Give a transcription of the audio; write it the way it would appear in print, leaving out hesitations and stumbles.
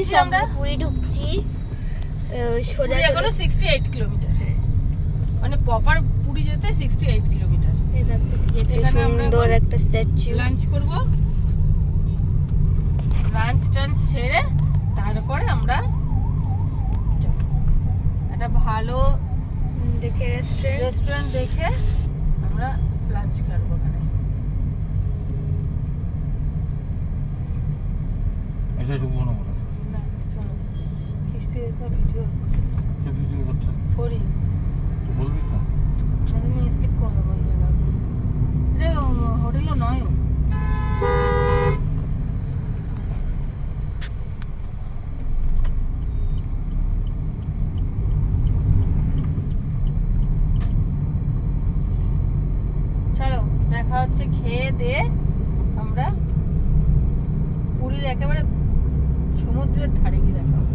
ঢুকছি আমরা, পুরী ঢুকছি সোজা। এখনো 68 কিলোমিটার, মানে প্রপার পুরী যেতে 68 কিলোমিটার। এখানে সুন্দর একটা স্ট্যাচু। লাঞ্চ করব, লাঞ্চ টাঞ্চ সেরে তারপরে আমরা একটা ভালো দেখে রেস্টুরেন্ট দেখে আমরা লাঞ্চ করবো ওখানে। এটা ঢুকবো না বলে না চলো, কিস্তি দেখো ভিডিও সে ভিডিও করছে করি, তো বলবি তো। আমি স্কিপ করে দেবো এই জায়গাগুলো। এটা হোটেলও নয়। চলো দেখা হচ্ছে, খেয়ে দিয়ে আমরা পুরীর একেবারে সমুদ্রের ধারে গিয়ে দেখা হবে।